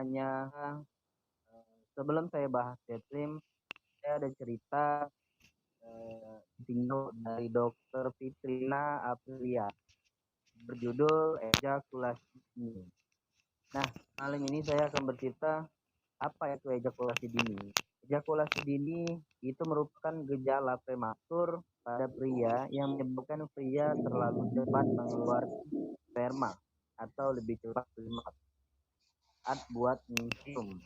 hanya sebelum saya bahas Jetlim, saya ada cerita video dari Dokter Fitrina Aprilia berjudul ejakulasi dini. Nah, malam ini saya akan bercerita apa itu ejakulasi dini. Ejakulasi dini itu merupakan gejala prematur pada pria yang menyebabkan pria terlalu cepat mengeluarkan sperma atau lebih cepat klimaks saat buat mencium.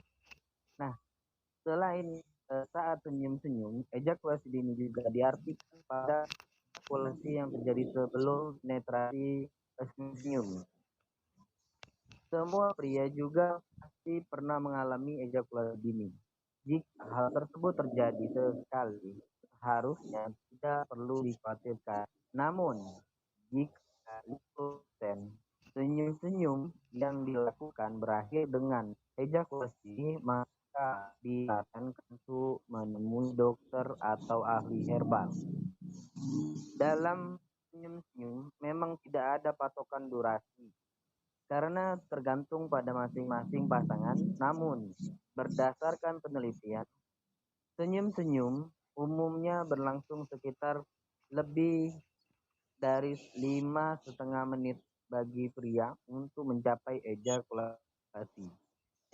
Nah, selain saat senyum-senyum, ejakulasi dini juga diartikan pada ejakulasi yang terjadi sebelum penetrasi senyum. Semua pria juga pasti pernah mengalami ejakulasi dini. Jika hal tersebut terjadi sekali, harusnya tidak perlu dikhawatirkan. Namun, jika 50% senyum-senyum yang dilakukan berakhir dengan ejakulasi, maka disarankan untuk menemui dokter atau ahli herbal. Dalam senyum-senyum memang tidak ada patokan durasi karena tergantung pada masing-masing pasangan. Namun, berdasarkan penelitian, senyum-senyum umumnya berlangsung sekitar lebih dari 5,5 menit bagi pria untuk mencapai ejakulasi.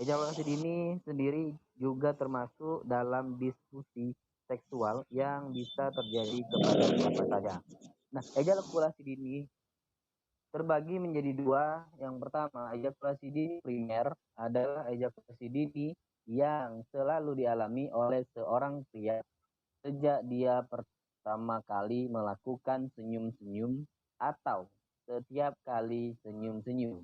Ejakulasi dini sendiri juga termasuk dalam diskusi seksual yang bisa terjadi kepada siapa saja. Nah, ejakulasi dini terbagi menjadi dua. Yang pertama, ejakulasi dini primer adalah ejakulasi dini yang selalu dialami oleh seorang pria sejak dia pertama kali melakukan senyum-senyum atau setiap kali senyum-senyum.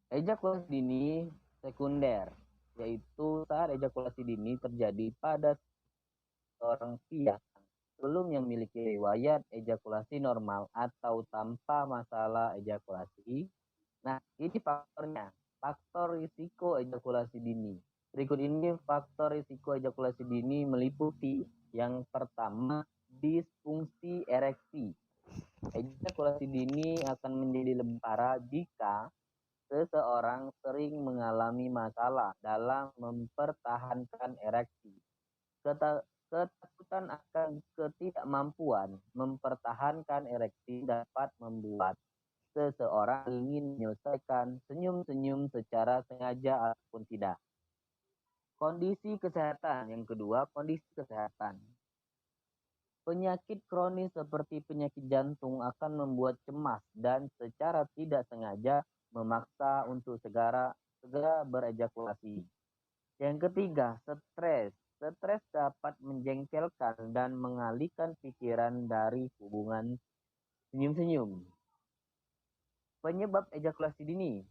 Ejakulasi dini sekunder, yaitu saat ejakulasi dini terjadi pada seorang pria sebelum yang memiliki riwayat ejakulasi normal atau tanpa masalah ejakulasi. Nah, ini faktornya, faktor risiko ejakulasi dini. Berikut ini faktor risiko ejakulasi dini meliputi yang pertama, disfungsi ereksi. Ejakulasi dini akan menjadi lebih parah jika seseorang sering mengalami masalah dalam mempertahankan ereksi. Ketakutan akan ketidakmampuan mempertahankan ereksi dapat membuat seseorang ingin menyelesaikan senyum-senyum secara sengaja ataupun tidak. Kondisi kesehatan yang kedua, kondisi kesehatan. Penyakit kronis seperti penyakit jantung akan membuat cemas dan secara tidak sengaja memaksa untuk segera berejakulasi. Yang ketiga, stres. Stres dapat menjengkelkan dan mengalihkan pikiran dari hubungan senyum-senyum. Penyebab ejakulasi dini.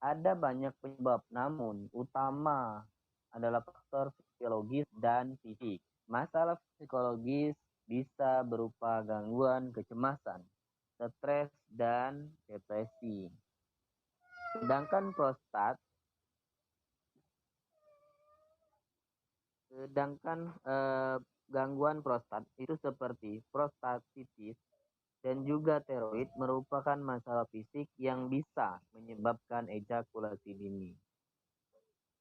Ada banyak penyebab, namun utama adalah faktor psikologis dan fisik. Masalah psikologis bisa berupa gangguan kecemasan, stres, dan depresi. Sedangkan gangguan prostat itu seperti prostatitis dan juga tiroid merupakan masalah fisik yang bisa menyebabkan ejakulasi dini.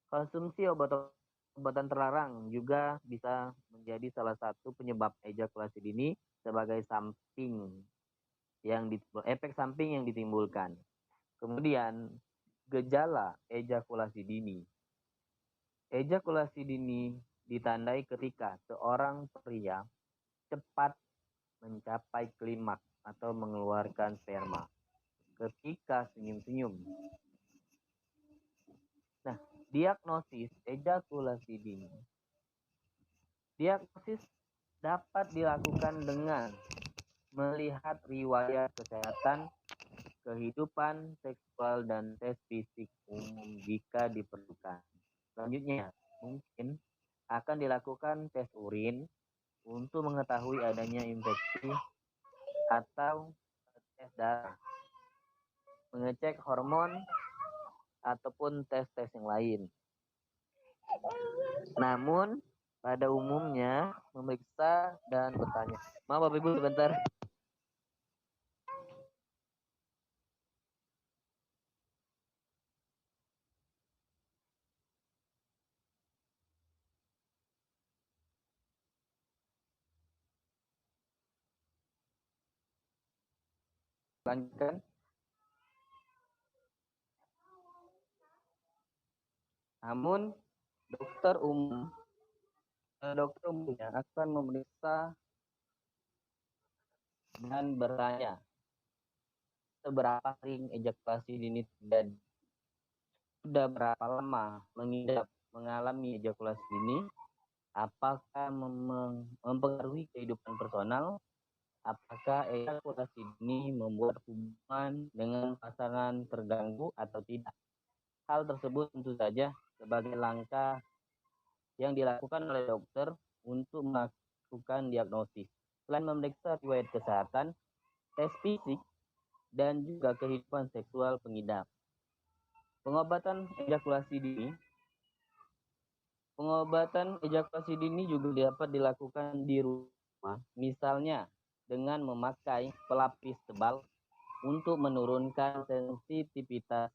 Konsumsi obat-obatan terlarang juga bisa menjadi salah satu penyebab ejakulasi dini sebagai efek samping yang ditimbulkan. Kemudian gejala ejakulasi dini. Ejakulasi dini ditandai ketika seorang pria cepat mencapai klimaks atau mengeluarkan sperma ketika senyum-senyum. Nah, diagnosis ejakulasi dini. Diagnosis dapat dilakukan dengan melihat riwayat kesehatan, kehidupan seksual, dan tes fisik umum jika diperlukan. Selanjutnya, mungkin akan dilakukan tes urin untuk mengetahui adanya infeksi atau tes darah, mengecek hormon, ataupun tes-tes yang lain. Namun, pada umumnya memeriksa dan bertanya. Maaf Bapak Ibu sebentar. Lanjutkan. Namun dokter umumnya akan memeriksa dan bertanya seberapa sering ejakulasi dini terjadi, sudah berapa lama mengalami ejakulasi dini, apakah mempengaruhi kehidupan personal, apakah ejakulasi dini membuat hubungan dengan pasangan terganggu atau tidak. Hal tersebut tentu saja sebagai langkah yang dilakukan oleh dokter untuk melakukan diagnosis. Selain memeriksa riwayat kesehatan, tes fisik, dan juga kehidupan seksual pengidap. Pengobatan ejakulasi dini juga dapat dilakukan di rumah, misalnya dengan memakai pelapis tebal untuk menurunkan sensitivitas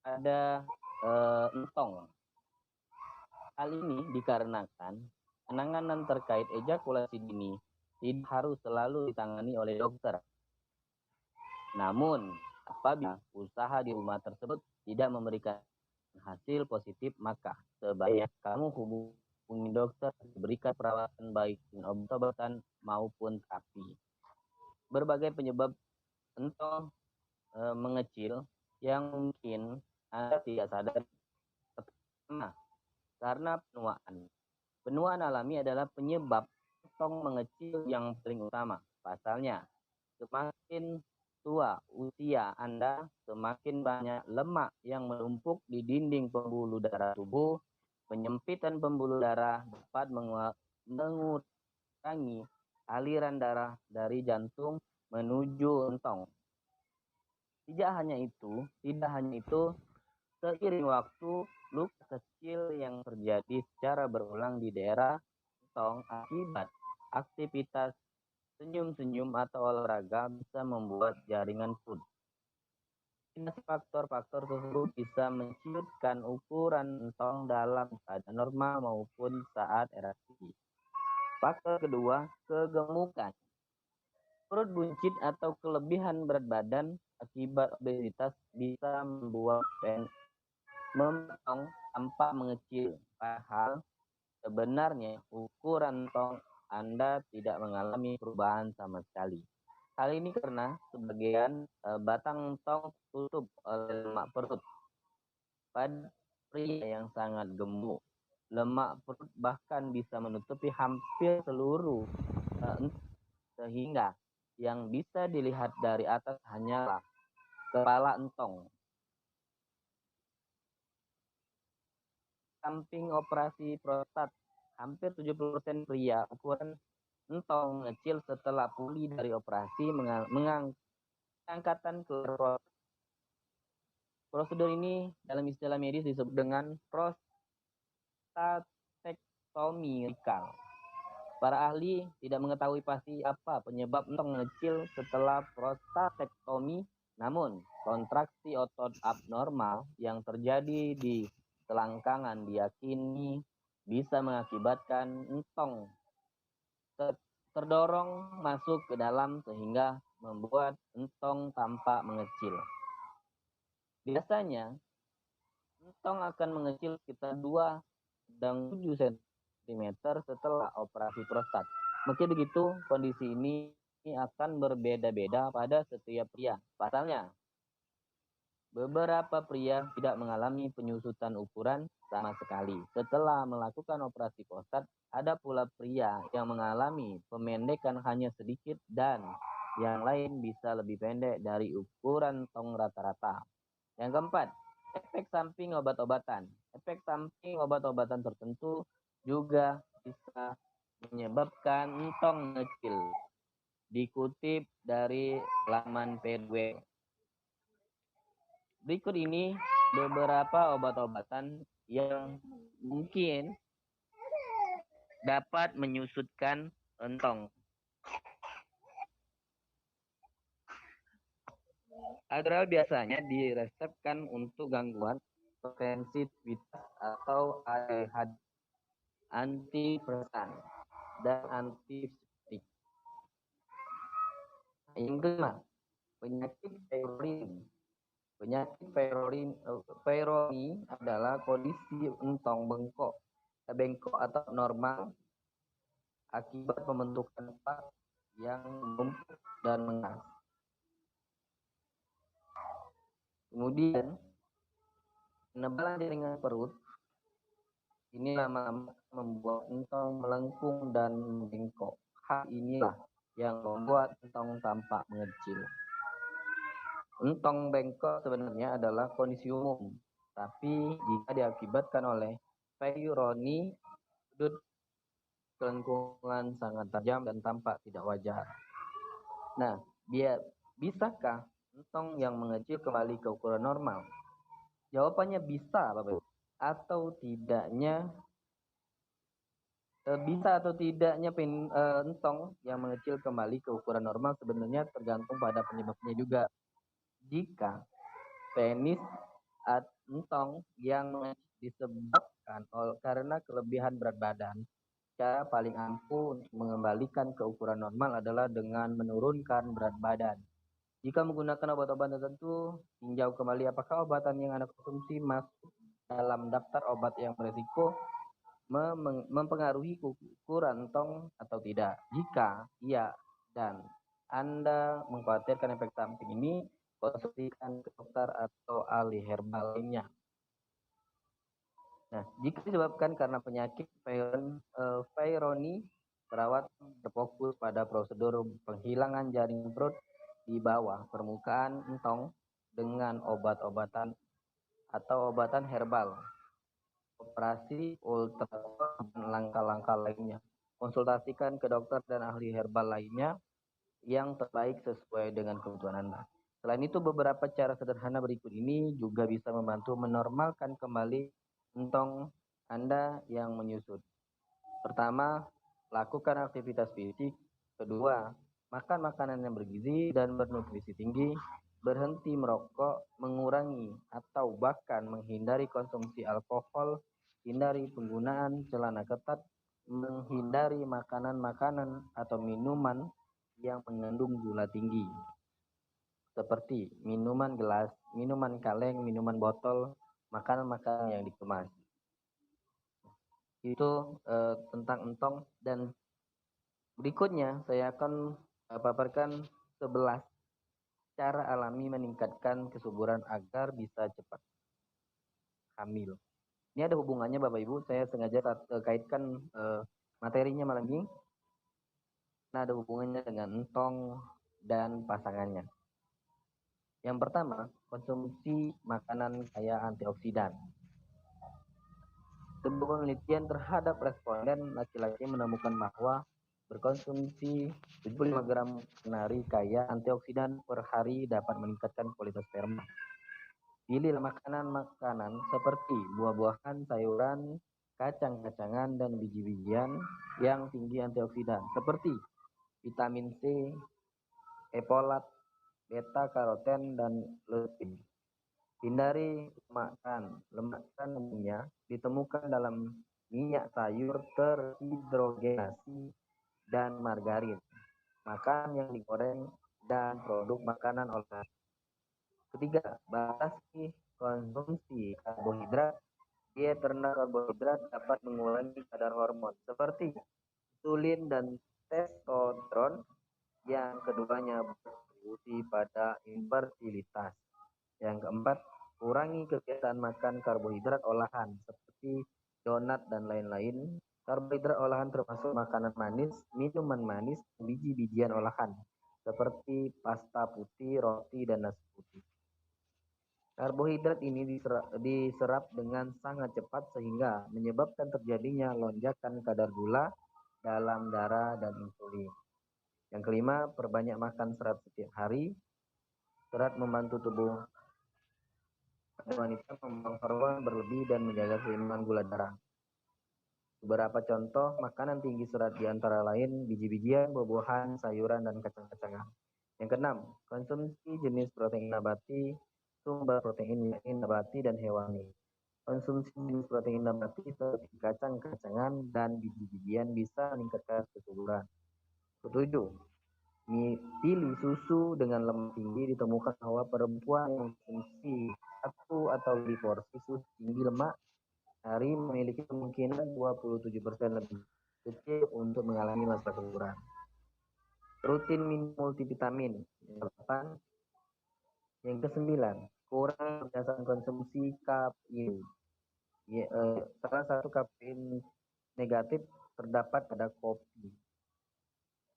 pada entong. Hal ini dikarenakan penanganan terkait ejakulasi dini tidak harus selalu ditangani oleh dokter. Namun, apabila usaha di rumah tersebut tidak memberikan hasil positif, maka sebaiknya kamu hubungi dokter diberikan perawatan baik dengan obat-obatan maupun terapi. Berbagai penyebab entong mengecil yang mungkin Anda tidak sadar. Pertama, karena penuaan. Penuaan alami adalah penyebab entong mengecil yang paling utama. Pasalnya, semakin tua usia Anda, semakin banyak lemak yang menumpuk di dinding pembuluh darah tubuh. Penyempitan pembuluh darah dapat mengurangi aliran darah dari jantung menuju entong. Tidak hanya itu, seiring waktu, luka kecil yang terjadi secara berulang di daerah entong akibat aktivitas senyum-senyum atau olahraga bisa membuat jaringan pud. Faktor-faktor tersebut bisa menciutkan ukuran entong dalam keadaan normal maupun saat ereksi. Faktor kedua, kegemukan. Perut buncit atau kelebihan berat badan akibat obesitas bisa membuat mentong tampak mengecil. Padahal sebenarnya ukuran entong Anda tidak mengalami perubahan sama sekali. Hal ini karena sebagian batang entong tutup oleh lemak perut. Pada pria yang sangat gemuk, lemak perut bahkan bisa menutupi hampir seluruh sehingga yang bisa dilihat dari atas hanyalah kepala entong. Samping operasi prostat, hampir 70% pria ukuran entong mengecil setelah pulih dari operasi mengangkatan keluar prostat. Prosedur ini dalam istilah medis disebut dengan prostatektomi radikal. Para ahli tidak mengetahui pasti apa penyebab entong mengecil setelah prostatektomi, namun kontraksi otot abnormal yang terjadi di selangkangan diyakini bisa mengakibatkan entong terdorong masuk ke dalam sehingga membuat entong tampak mengecil. Biasanya, entong akan mengecil sekitar 2 dan 7 cm setelah operasi prostat. Meski begitu, kondisi ini akan berbeda-beda pada setiap pria. Pasalnya, beberapa pria tidak mengalami penyusutan ukuran sama sekali setelah melakukan operasi prostat. Ada pula pria yang mengalami pemendekan hanya sedikit dan yang lain bisa lebih pendek dari ukuran entong rata-rata. Yang keempat, efek samping obat-obatan. Efek samping obat-obatan tertentu juga bisa menyebabkan entong mengecil. Dikutip dari laman PDW. Berikut ini beberapa obat-obatan yang mungkin dapat menyusutkan entong. Adderall biasanya diresepkan untuk gangguan sensitivitas atau ADHD, antidepresan, dan antipsiktik. Yang kelima, Penyakit Peyronie. Penyakit Peyronie adalah kondisi entong bengkok atau normal akibat pembentukan plaque yang menumpuk dan mengas. Kemudian penebalan jaringan perut ini lama-lama membuat entong melengkung dan bengkok. Hal inilah yang membuat entong tampak mengecil. Entong bengkok sebenarnya adalah kondisi umum, tapi jika diakibatkan oleh Peyronie, sudut kelengkungan sangat tajam dan tampak tidak wajar. Nah, bisakah entong yang mengecil kembali ke ukuran normal? Jawabannya bisa, Bapak Ibu. Bisa atau tidaknya entong yang mengecil kembali ke ukuran normal sebenarnya tergantung pada penyebabnya juga. Jika penis atau entong yang disebabkan karena kelebihan berat badan, cara paling ampuh untuk mengembalikan ke ukuran normal adalah dengan menurunkan berat badan. Jika menggunakan obat-obat tertentu, tinjau kembali apakah obatan yang Anda konsumsi masuk dalam daftar obat yang berisiko mempengaruhi ukuran entong atau tidak. Jika iya dan Anda mengkhawatirkan efek samping ini, konsultasikan ke dokter atau ahli herbal lainnya. Nah, jika disebabkan karena penyakit Peyronie, perawat berfokus pada prosedur penghilangan jaring perut di bawah permukaan entong dengan obat-obatan atau obatan herbal, operasi ultrasound, dan langkah-langkah lainnya. Konsultasikan ke dokter dan ahli herbal lainnya yang terbaik sesuai dengan kebutuhan Anda. Selain itu, beberapa cara sederhana berikut ini juga bisa membantu menormalkan kembali entong Anda yang menyusut. Pertama, lakukan aktivitas fisik. Kedua, makan makanan yang bergizi dan bernutrisi tinggi. Berhenti merokok, mengurangi atau bahkan menghindari konsumsi alkohol. Hindari penggunaan celana ketat. Menghindari makanan-makanan atau minuman yang mengandung gula tinggi, seperti minuman gelas, minuman kaleng, minuman botol, makanan-makanan yang dikemas. Itu tentang entong, dan berikutnya saya akan paparkan 11 cara alami meningkatkan kesuburan agar bisa cepat hamil. Ini ada hubungannya Bapak Ibu, saya sengaja kaitkan materinya malam ini. Nah, ada hubungannya dengan entong dan pasangannya. Yang pertama, konsumsi makanan kaya antioksidan. Sebuah penelitian terhadap responden laki-laki menemukan bahwa berkonsumsi 75 gram nari kaya antioksidan per hari dapat meningkatkan kualitas sperma. Pilihlah makanan-makanan seperti buah-buahan, sayuran, kacang-kacangan, dan biji-bijian yang tinggi antioksidan seperti vitamin C, epolat, beta-karoten, dan leutin. Hindari lemak umumnya ditemukan dalam minyak sayur terhidrogenasi dan margarin, makanan yang digoreng, dan produk makanan olahan. Ketiga, batasi konsumsi karbohidrat. Diet rendah karbohidrat dapat mengurangi kadar hormon seperti insulin dan testosteron yang keduanya berkontribusi pada infertilitas. Yang keempat, kurangi kebiasaan makan karbohidrat olahan seperti donat dan lain-lain. Karbohidrat olahan termasuk makanan manis, minuman manis, biji-bijian olahan seperti pasta putih, roti, dan nasi putih. Karbohidrat ini diserap dengan sangat cepat sehingga menyebabkan terjadinya lonjakan kadar gula dalam darah dan insulin. Yang kelima, perbanyak makan serat setiap hari. Serat membantu tubuh wanita membuang hormon berlebih dan menjaga keseimbangan gula darah. Beberapa contoh makanan tinggi serat diantara lain biji-bijian, buah-buahan, sayuran, dan kacang-kacangan. Yang keenam, konsumsi jenis protein nabati, sumber protein nabati dan hewani. Konsumsi jenis protein nabati seperti kacang-kacangan dan biji-bijian bisa meningkatkan kesuburan. Ketujuh, pilih susu dengan lemak tinggi, ditemukan bahwa perempuan yang mengkonsumsi satu atau lebih porsi susu tinggi lemak hari memiliki kemungkinan 27% lebih kecil untuk mengalami masa kesuburan. Rutin minum multivitamin. Yang ke-9, kurang kebiasaan konsumsi kafein. Salah satu kafein negatif terdapat pada kopi.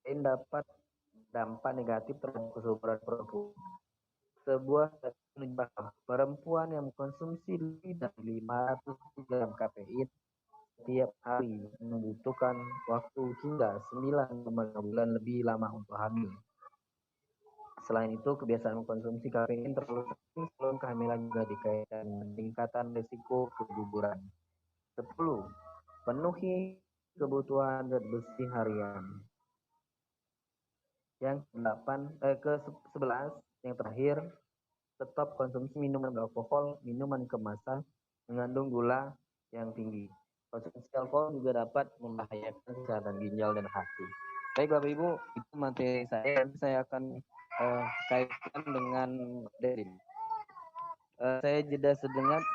Kafein dapat dampak negatif terhadap kesuburan perempuan. Sebuah penelitian perempuan yang mengkonsumsi lebih dari 500 gram kafein setiap hari membutuhkan waktu hingga 9 bulan lebih lama untuk hamil. Selain itu, kebiasaan mengkonsumsi kafein terlalu sering sebelum kehamilan juga dikaitkan dengan peningkatan risiko keguguran. 10. Penuhi kebutuhan zat besi harian. Yang ke-11, yang terakhir, stop konsumsi minuman beralkohol, minuman kemasan mengandung gula yang tinggi. Konsumsi alkohol juga dapat membahayakan kesehatan ginjal dan hati. Baik Bapak Ibu, itu materi saya. Saya akan kaitkan dengan materi ini. Saya jeda sejenak.